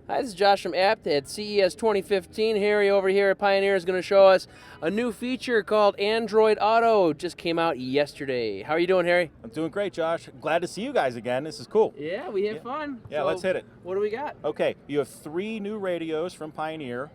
Hi, this is Josh from abt at CES 2015. Harry over here at Pioneer is going to show us a new feature called Android Auto. It just came out yesterday. How are you doing, Harry? I'm doing great, Josh. Glad to see you guys again. This is cool. Yeah, we had fun. Yeah, So, let's hit it. What do we got? Okay, you have 3 new radios from Pioneer,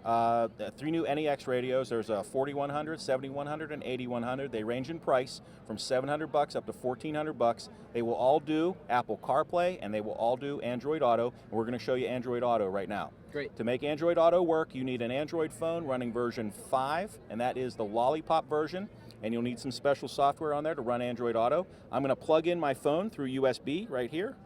3 new NEX radios. There's a 4100, 7100, and 8100. They range in price from $700 up to $1,400. They will all do Apple CarPlay, and they will all do Android Auto. And we're going to show you Android Auto right now. Great. To make Android Auto work, you need an Android phone running version 5, and that is the Lollipop version. And you'll need some special software on there to run Android Auto. I'm going to plug in my phone through USB right here.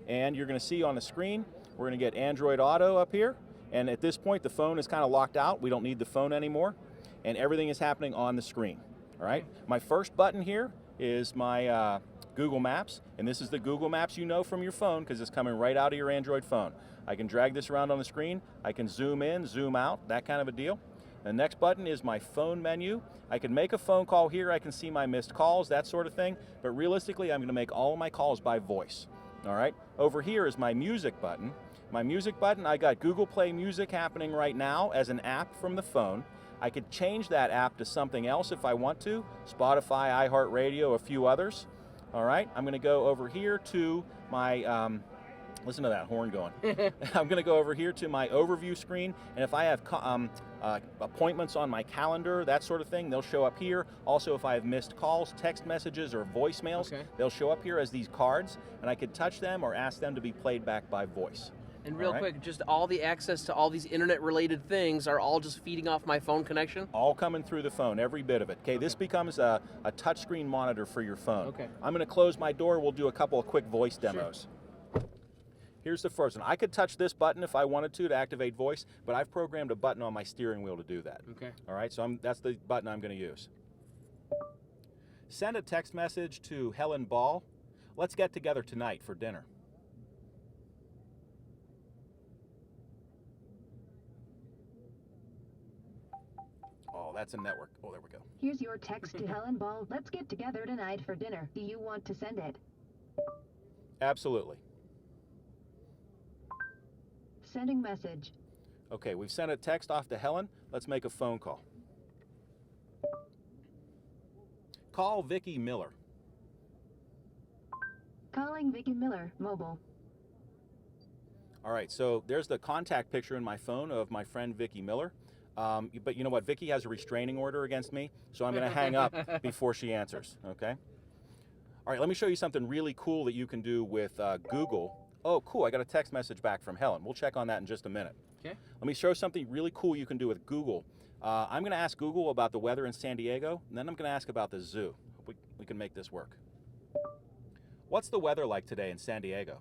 And you're going to see on the screen, we're going to get Android Auto up here. And at this point, the phone is kind of locked out. We don't need the phone anymore. And everything is happening on the screen. All right. My first button here is my Google Maps. And this is the Google Maps you know from your phone because it's coming right out of your Android phone. I can drag this around on the screen. I can zoom in, zoom out, that kind of a deal. The next button is my phone menu. I can make a phone call here. I can see my missed calls, that sort of thing. But realistically, I'm going to make all of my calls by voice. All right. Over here is my music button. My music button, I got Google Play Music happening right now as an app from the phone. I could change that app to something else if I want to. Spotify, iHeartRadio, a few others. All right. I'm going to go over here to my listen to that horn going. I'm going to go over here to my overview screen, and if I have appointments on my calendar, that sort of thing, they'll show up here. Also, if I have missed calls, text messages, or voicemails, they'll show up here as these cards, and I could touch them or ask them to be played back by voice. And real quick, just all the access to all these internet-related things are all just feeding off my phone connection? All coming through the phone, every bit of it. Okay, this becomes a touchscreen monitor for your phone. Okay. I'm going to close my door. We'll do a couple of quick voice demos. Sure. Here's the first one. I could touch this button if I wanted to activate voice, but I've programmed a button on my steering wheel to do that. Okay. All right, so that's the button I'm going to use. Send a text message to Helen Ball. Let's get together tonight for dinner. Oh, that's a network. Oh, there we go. Here's your text to Helen Ball. Let's get together tonight for dinner. Do you want to send it? Absolutely. Sending message. Okay, we've sent a text off to Helen. Let's make a phone call. Call Vicki Miller. Calling Vicki Miller, mobile. All right, so there's the contact picture in my phone of my friend Vicki Miller. But you know what? Vicki has a restraining order against me, so I'm going to hang up before she answers, okay? All right, let me show you something really cool that you can do with Google. Oh, cool, I got a text message back from Helen. We'll check on that in just a minute. Okay. Let me show something really cool you can do with Google. I'm going to ask Google about the weather in San Diego, and then I'm going to ask about the zoo. Hope we can make this work. What's the weather like today in San Diego?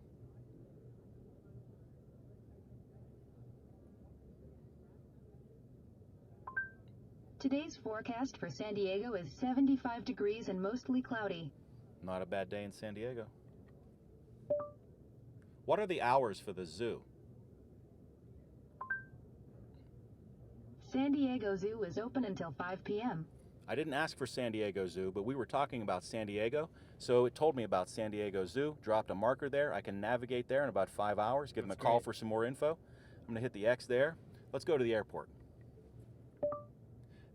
Today's forecast for San Diego is 75 degrees and mostly cloudy. Not a bad day in San Diego. What are the hours for the zoo? San Diego Zoo is open until 5 p.m. I didn't ask for San Diego Zoo, but we were talking about San Diego, so it told me about San Diego Zoo, dropped a marker there. I can navigate there in about 5 hours, give them a call for some more info. I'm going to hit the X there. Let's go to the airport.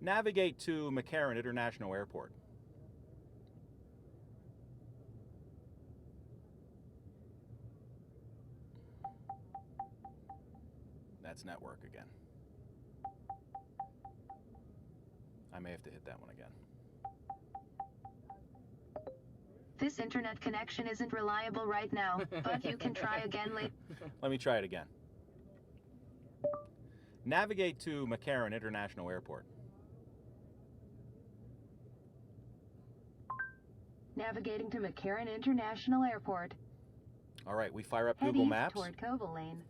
Navigate to McCarran International Airport. That's network again. I may have to hit that one again. This internet connection isn't reliable right now, but you can try again later. Let me try it again. Navigate to McCarran International Airport. Navigating to McCarran International Airport. All right, we fire up Head Google east Maps. Toward Koval Lane.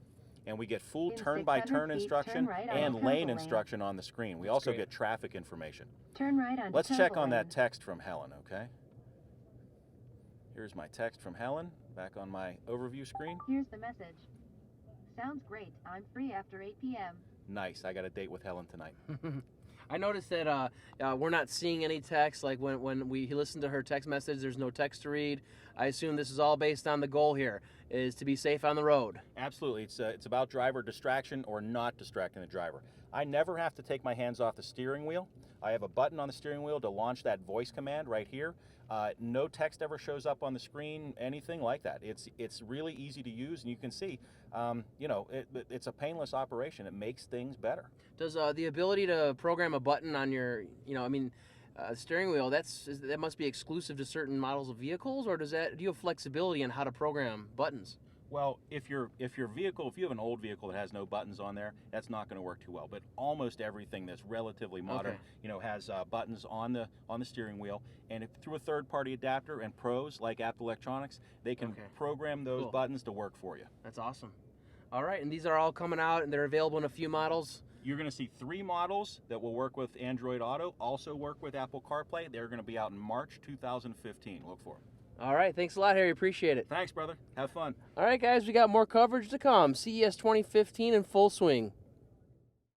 And we get full In turn-by-turn 600 feet, instruction turn right on and Koval lane Lane. instruction on the screen. We also get traffic information. Turn right on Let's Koval check on Lane. that text from Helen, okay? Here's my text from Helen, back on my overview screen. Here's the message. Sounds great. I'm free after 8 p.m. Nice, I got a date with Helen tonight. I noticed that we're not seeing any text. Like when we listen to her text message, there's no text to read. I assume this is all based on the goal here, is to be safe on the road. Absolutely. It's about driver distraction or not distracting the driver. I never have to take my hands off the steering wheel. I have a button on the steering wheel to launch that voice command right here. No text ever shows up on the screen, anything like that. It's really easy to use, and you can see, it's a painless operation. It makes things better. Does the ability to program a button on your, steering wheel, that must be exclusive to certain models of vehicles, or do you have flexibility on how to program buttons? Well, if you have an old vehicle that has no buttons on there, that's not going to work too well. But almost everything that's relatively modern, has buttons on the steering wheel, and through a third-party adapter and pros like abt-electronics, they can program those buttons to work for you. That's awesome. All right, and these are all coming out, and they're available in a few models. You're going to see 3 models that will work with Android Auto, also work with Apple CarPlay. They're going to be out in March 2015. Look for them. All right, thanks a lot, Harry. Appreciate it. Thanks, brother. Have fun. All right, guys, we got more coverage to come. CES 2015 in full swing.